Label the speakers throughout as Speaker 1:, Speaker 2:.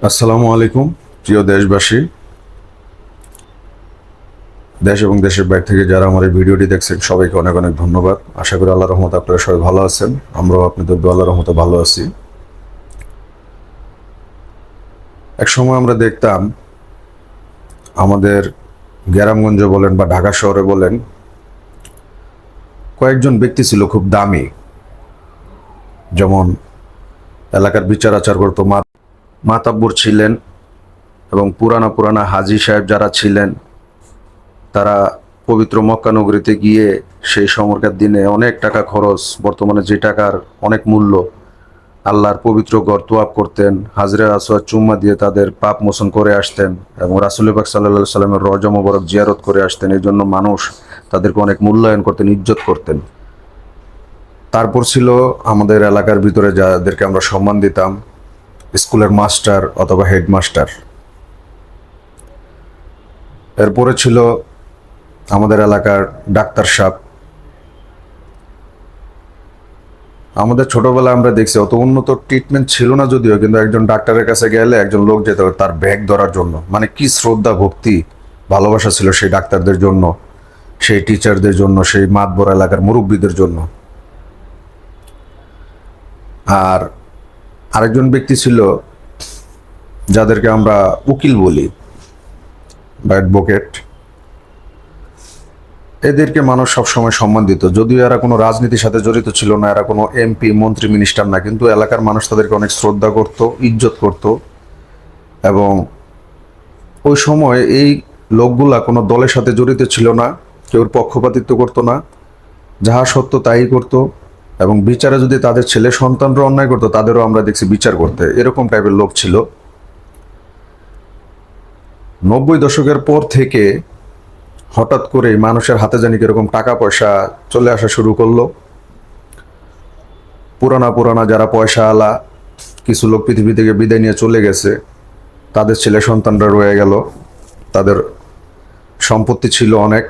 Speaker 1: আসসালামু আলাইকুম প্রিয় দেশবাসী। দেশ এবং দেশের বাইরে থেকে যারা আমার এই ভিডিওটি দেখছেন সবাইকে অনেক অনেক ধন্যবাদ। আশা করি আল্লাহর রহমতে আপনারা সবাই ভালো আছেন। আমরাও আপনাদের দোয়া আল্লাহর রহমতে ভালো আছি। এক সময় আমরা দেখতাম আমাদের গ্রামগঞ্জে বলেন বা ঢাকা শহরে বলেন, কয়েকজন ব্যক্তি ছিল খুব দামি, যেমন এলাকার বিচার আচার করতো মাতাব্বর ছিলেন, এবং পুরানা পুরানা হাজী সাহেব যারা ছিলেন তারা পবিত্র মক্কা নগরীতে গিয়ে সেই সময়কার দিনে অনেক টাকা খরচ, বর্তমানে যে টাকার অনেক মূল্য, আল্লাহর পবিত্র ঘর তোয়াফ করতেন, হাজরে আসওয়াদ চুম্মা দিয়ে তাদের পাপ মোচন করে আসতেন এবং রাসূল পাক সাল্লাল্লাহু সাল্লামের রওজা মোবারক জিয়ারত করে আসতেন। এই জন্য মানুষ তাদেরকে অনেক মূল্যায়ন করতেন, ইজ্জত করতেন। তারপর ছিল আমাদের এলাকার ভিতরে যাদেরকে আমরা সম্মান দিতাম, স্কুলের মাস্টার অথবা হেডমাস্টার। এরপরে ছিল আমাদের এলাকার ডাক্তার সাহেব। আমাদের ছোটবেলায় আমরা দেখছি অত উন্নত ট্রিটমেন্ট ছিল না যদিও, কিন্তু একজন ডাক্তারের কাছে গেলে একজন লোক যেত তার ব্যাগ ধরার জন্য। মানে কি শ্রদ্ধা, ভক্তি, ভালোবাসা ছিল সেই ডাক্তারদের জন্য, সেই টিচারদের জন্য, সেই মাতবর এলাকার মুরব্বীদের জন্য। আর আরেকজন ব্যক্তি ছিল যাদেরকে আমরা উকিল বলি বা অ্যাডভোকেট। এদেরকে মানুষ সবসময় সম্মান দিত, যদিও এরা কোনো রাজনীতির সাথে জড়িত ছিল না, এরা কোনো এমপি মন্ত্রী মিনিস্টার না, কিন্তু এলাকার মানুষ তাদেরকে অনেক শ্রদ্ধা করত, ইজ্জত করত। এবং ওই সময় এই লোকগুলা কোনো দলের সাথে জড়িত ছিল না, কেউর পক্ষপাতিত্ব করতো না, যাহা সত্য তাই করতো। এবং বিচারে যদি তাদের ছেলে সন্তানরা অন্যায় করতো তাদেরও আমরা দেখছি বিচার করতে, এরকম টাইপের লোক ছিল। 90 দশকের পর থেকে হঠাৎ করে মানুষের হাতে জানি কিরকম টাকা পয়সা চলে আসা শুরু করলো। পুরানা পুরানা যারা পয়সা আলা কিছু লোক পৃথিবী থেকে বিদায় নিয়ে চলে গেছে, তাদের ছেলে সন্তানরা রয়ে গেল। তাদের সম্পত্তি ছিল অনেক,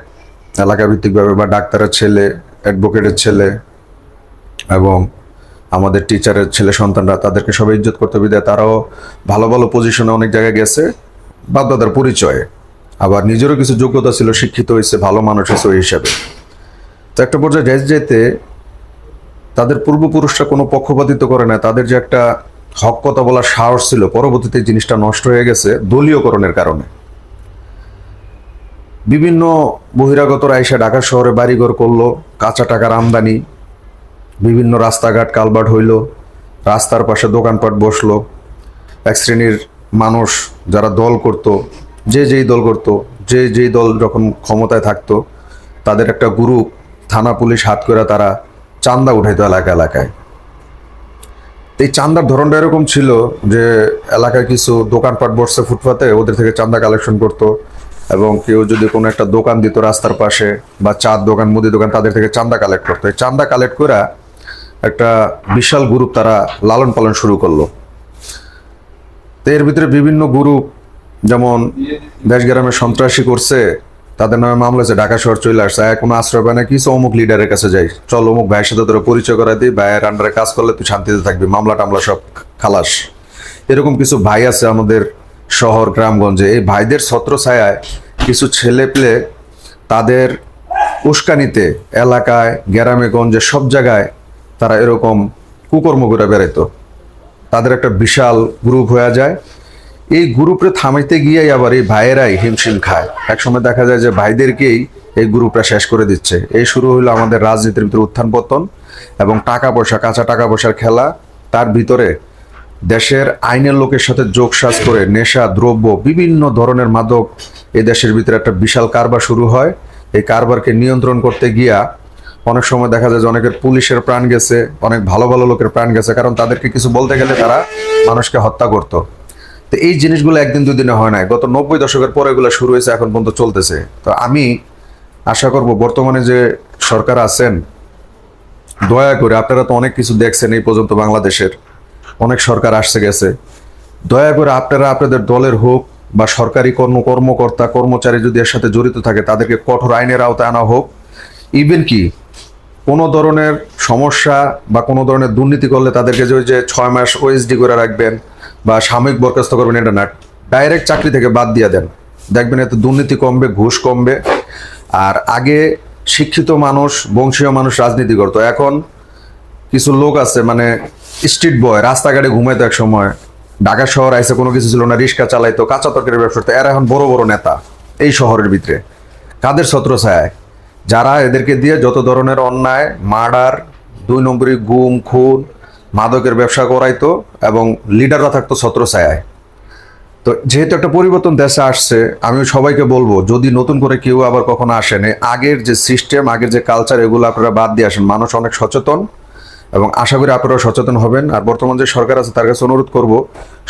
Speaker 1: এলাকা ভিত্তিকভাবে, বা ডাক্তারের ছেলে, অ্যাডভোকেটের ছেলে এবং আমাদের টিচারের ছেলে সন্তানরা, তাদেরকে সবাই ইজ্জত করতে বিদায় তারাও ভালো ভালো পজিশনে অনেক জায়গায় গেছে বাপ দাদার পরিচয়ে। আবার নিজেরও কিছু যোগ্যতা ছিল, শিক্ষিত হয়েছে, ভালো মানুষ হয়েছে ওই হিসাবে। তো একটা পর্যায়ে যেতে যেতে তাদের পূর্বপুরুষরা কোনো পক্ষপাতিত্ব করে না, তাদের যে একটা হক কথা বলার সাহস ছিল, পরবর্তীতে জিনিসটা নষ্ট হয়ে গেছে দলীয়করণের কারণে। বিভিন্ন বহিরাগতরা এসে ঢাকা শহরে বাড়িঘর করলো, কাঁচা টাকার আমদানি, বিভিন্ন রাস্তাঘাট কালভার্ট হইল, রাস্তার পাশে দোকানপাট বসলো। এক শ্রেণীর মানুষ যারা দল করত, যে যেই দল করত, যে যেই দল যখন ক্ষমতায় থাকতো, তাদের একটা গ্রুপ, থানা পুলিশ হাত করে তারা চাঁদা উঠাইতো এলাকা এলাকায়। এই চাঁদার ধরনটা এরকম ছিল যে এলাকায় কিছু দোকানপাট বসছে ফুটপাতে, ওদের থেকে চাঁদা কালেকশন করত। এবং কেউ যদি কোনো একটা দোকান দিত রাস্তার পাশে, বা চার দোকান, মুদি দোকান, তাদের থেকে চাঁদা কালেক্ট করতো। এই চাঁদা কালেক্ট করে একটা বিশাল গ্রুপ তারা লালন পালন শুরু করলো। তো এর ভিতরে বিভিন্ন গ্রুপ, যেমন দেশগ্রামে সন্ত্রাসী করছে, তাদের নামে মামলা হয়েছে, ঢাকা শহর চলে আসছে, কোনো আশ্রয় পায় না, কিছু অমুক লিডারের কাছে যাই, চল অমুক ভাইয়ের সাথে তোরা পরিচয় করাই দিই, ভাইয়ের আন্ডারে কাজ করলে তুই শান্তিতে থাকবি, মামলা টামলা সব খালাস। এরকম কিছু ভাই আছে আমাদের শহর গ্রামগঞ্জে। এই ভাইদের ছত্রছায়ায় কিছু ছেলে পেলে তাদের উস্কানিতে এলাকায়, গ্রামে গঞ্জে সব জায়গায় তারা এরকম কুকর্ম করে বেড়াইতো। তাদের একটা বিশাল গ্রুপ হয়ে যায়। এই গ্রুপে থামাইতে গিয়ে আবার এই ভাইয়েরাই হিমশিম খায়। একসময় দেখা যায় যে ভাইদেরকেই এই গ্রুপটা শেষ করে দিচ্ছে। এই শুরু হলো আমাদের রাজনীতির ভিতরে উত্থান পতন এবং টাকা পয়সা, কাঁচা টাকা পয়সার খেলা। তার ভিতরে দেশের আইনের লোকের সাথে যোগসাজ করে নেশা দ্রব্য, বিভিন্ন ধরনের মাদক এই দেশের ভিতরে একটা বিশাল কারবার শুরু হয়। এই কারবারকে নিয়ন্ত্রণ করতে গিয়া অনেক সময় দেখা যায় যে অনেকের পুলিশের প্রাণ গেছে, অনেক ভালো ভালো লোকের প্রাণ গেছে, কারণ তাদেরকে কিছু বলতে গেলে তারা মানুষকে হত্যা করতো। তো এই জিনিসগুলো একদিন দুদিনে হয় না, গত 90 দশকের পরে এগুলো শুরু হয়েছে, এখন পর্যন্ত চলতেছে। তো আমি আশা করব বর্তমানে যে সরকার আছেন, দয়া করে, আপনারা তো অনেক কিছু দেখছেন এই পর্যন্ত, বাংলাদেশের অনেক সরকার আসছে গেছে, দয়া করে আপনারা আপনাদের দলের হোক বা সরকারি কর্মকর্তা কর্মচারী যদি এর সাথে জড়িত থাকে তাদেরকে কঠোর আইনের আওতায় আনা হোক। ইভেন কি কোনো ধরনের সমস্যা বা কোনো ধরনের দুর্নীতি করলে তাদেরকে যে 6 মাস ওএসডি করে রাখবেন, বা সাময়িক বরখাস্ত করবেন, এটা না, ডাইরেক্ট চাকরি থেকে বাদ দিয়ে দেন। দেখবেন এতে দুর্নীতি কমবে, ঘুষ কমবে। আর আগে শিক্ষিত মানুষ, বংশীয় মানুষ রাজনীতি করতো, এখন কিছু লোক আছে মানে স্ট্রিট বয়, রাস্তাঘাটে ঘুমাইতো এক সময়, ঢাকা শহর আইসে কোনো কিছু ছিল না, রিক্সা চালাইতো, কাঁচা তরকারির ব্যবসা করতো, এরা এখন বড় বড় নেতা এই শহরের ভিতরে। কাদের ছত্রছায়ায়? যারা এদেরকে দিয়ে যত ধরনের অন্যায়, মার্ডার, 2 নম্বরী গুম খুন, মাদকের ব্যবসা করাইতো, এবং লিডাররা থাকতো ছত্রছায়ায়। তো যেহেতু একটা পরিবর্তন দেশে আসছে, আমি সবাইকে বলবো যদি নতুন করে কেউ আবার কখনো আসেন, আগের যে সিস্টেম, আগের যে কালচার, এগুলো আপনারা বাদ দিয়ে আসেন। মানুষ অনেক সচেতন, এবং আশা করি আপনারা সচেতন হবেন। আর বর্তমান যে সরকার আছে তার কাছে অনুরোধ করব,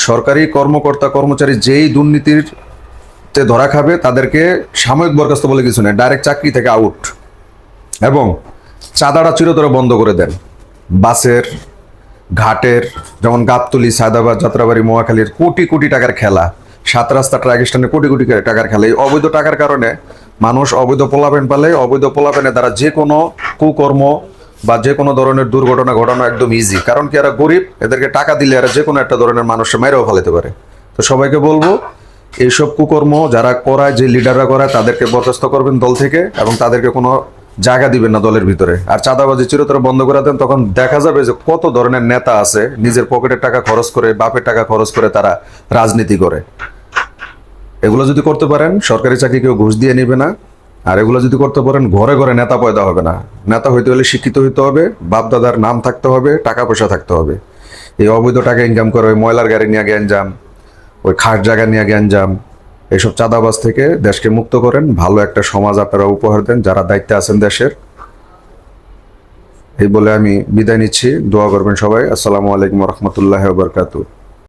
Speaker 1: সরকারি কর্মকর্তা কর্মচারী যেই দুর্নীতিতে ধরা খাবে তাদেরকে সাময়িক বরখাস্ত বলে কিছু নেই, ডাইরেক্ট চাকরি থেকে আউট। এবং চাঁদাটা চিরতরে বন্ধ করে দেন। বাসের, ঘাটের, যেমন গাবতলী, সায়দাবাদ, যাত্রাবাড়ি, মহাখালীর কোটি কোটি টাকার খেলা, 7 রাস্তা ট্রাক স্ট্যান্ডে কোটি কোটি টাকার খেলা। এই অবৈধ টাকার কারণে মানুষ অবৈধ পোলাপেন পালে, অবৈধ পোলাপেনের দ্বারা যে কোনো কুকর্ম বা যে কোনো ধরনের দুর্ঘটনা ঘটানো একদম ইজি। কারণ কি, এরা গরিব, এদেরকে টাকা দিলে এরা যে কোনো একটা ধরনের মানুষকে মেরেও ফেলাতে পারে। তো সবাইকে বলবো, এইসব কুকর্ম যারা করায়, যে লিডাররা করায়, তাদেরকে বরখাস্ত করবেন দল থেকে, এবং তাদেরকে কোনো জায়গা দিবেন না দলের ভিতরে। আর চাঁদাবাজি চিরতরে বন্ধ করে দেন, তখন দেখা যাবে যে কত ধরনের নেতা আছে নিজের পকেটের টাকা খরচ করে, বাপের টাকা খরচ করে তারা রাজনীতি করে। এগুলো যদি করতে পারেন, সরকারি চাকরি কেউ ঘুষ দিয়ে নিবে না। আর এগুলো যদি করতে পারেন, ঘরে ঘরে নেতা পয়দা হবে না। নেতা হইতে হলে শিক্ষিত হইতে হবে, বাপ দাদার নাম থাকতে হবে, টাকা পয়সা থাকতে হবে। এই অবৈধ টাকা ইনকাম করে ওই ময়লার গাড়ি নিয়ে গ্যাঞ্জাম, ওই খাট জায়গা নিয়ে গ্যাঞ্জাম, এইসব চাঁদাবাজ থেকে দেশকে মুক্ত করেন। ভালো একটা সমাজ আপনারা উপহার দেন যারা দায়িত্বে আছেন দেশের। এই বলে আমি বিদায় নিচ্ছি। দোয়া করবেন সবাই। আসসালামু আলাইকুম রহমতুল্লাহ বারকাতু।